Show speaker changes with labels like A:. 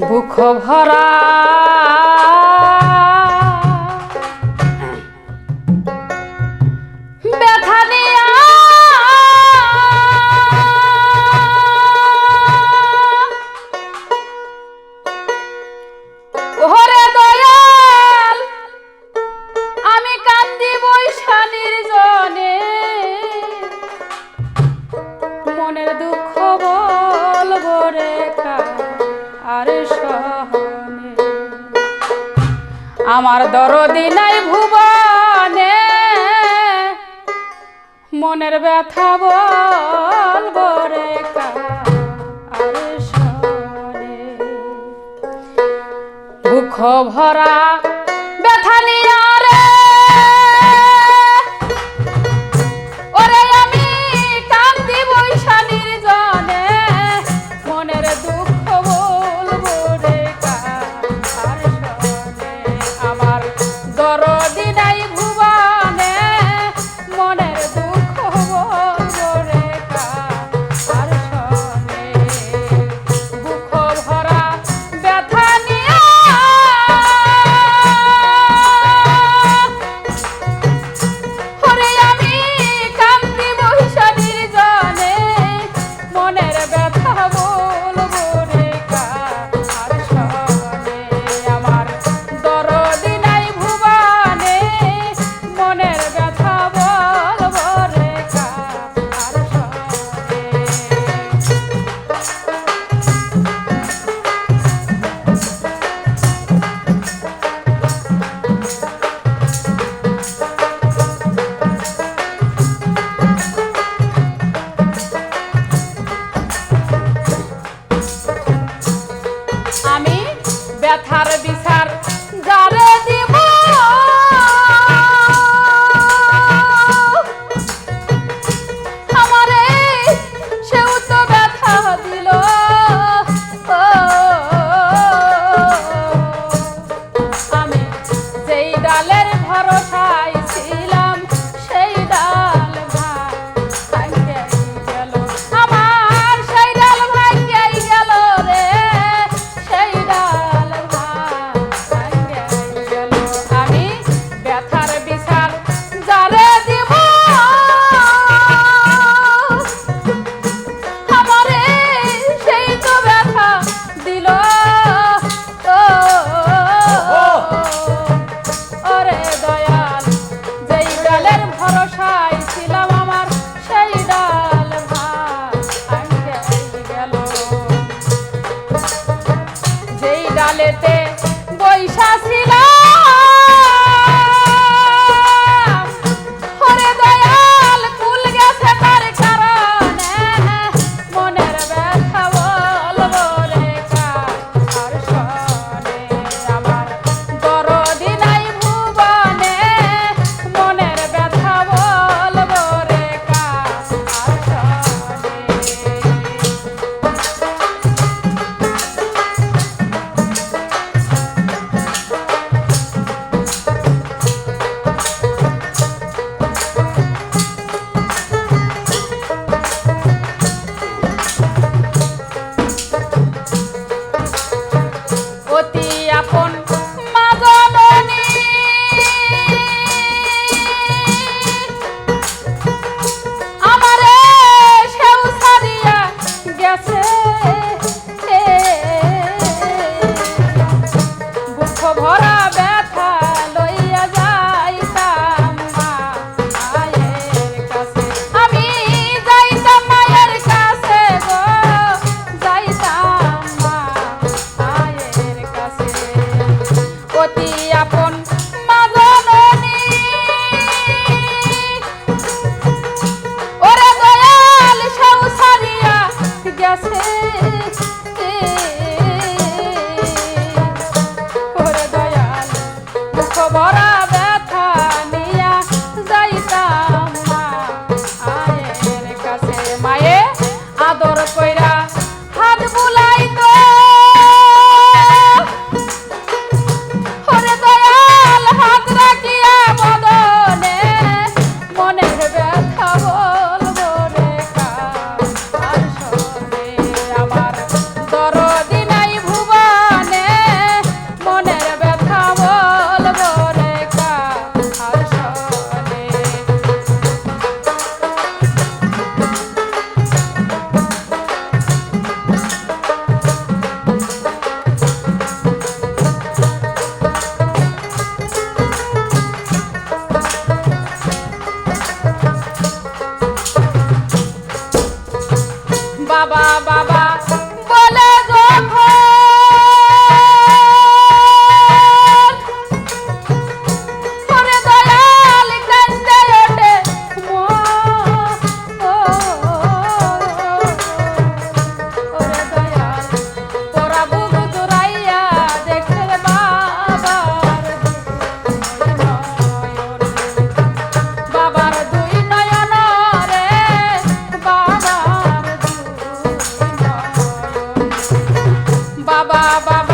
A: বুক ভরা ব্যথা নিয়া ওরে দয়াল আমি কান্দি বৈশা নির্জনে মনের দুঃখ বলবো রে আর সহনে আমার দরদি নাই ভুবনে মনের ব্যথা বলবো রে আর সহনে দুঃখ ভরা ব্যথা নিয়া রে ওরে আমি কান্দি বৈশা নির্জনে মনের দুঃখ বলবো রে আর সনে আমার দরদি নাই ভুবনে মনের দুঃখ বলবো রে আর সনে দুঃখ ভরা ব্যথা নিয়া ওরে আমি কান্দি বৈশা নির্জনে মনের ব্যথা বলবো রে আর সনে আমার দরদি নাই ভুবনে মনের ব্যথা বলবো রে আর আমি ব্যথার বিচার যারে দিব আমারে সেও তো ব্যথা দিল আমি যেই ডালের ভরসায় ছিলাম সেই ডাল ভাঙে গেল আমার সেই ডাল ভাঙে গেল রে সেই ডাল ভাঙে গেল আমি ব্যথার বিচার যারে দিব আমারে সেই তো ব্যথা দিল ওরে দয়াল যেই ডালের ভরসায় ছিলাম আমার সেই ডাল ভাঙে গেল যেই ডালেতে বৈশা ছিলাম ওরে দয়াল কুল গেছে তার কারণে মনের ব্যথা বলবো রে আর সনে আমার দরদি নাই ভুবনে মনের ব্যথা বলবো রে আর সনে অতি আপন মা জননী আমারে সেও ছাড়িয়া গেছে বুক ভরা ব্যথা লইয়া যাইতাম মায়ের কাছে আমি যাইতাম মায়ের কাছে গো যাইতাম মায়ের কাছে অতি আপন মা জননী ওরে দয়াল সেও ছাড়িয়া গেছে ওরে দয়াল দুঃখ ভরা ব্যথা নিয়া যাইতাম মায়ের কাছে মায়ে আদর কইরা হাত বুলাইতো ওরে দয়াল হাত রাখিয়া বদনে মনের ব্যথা বলবো রে আর সনে আমার বাবা বাবা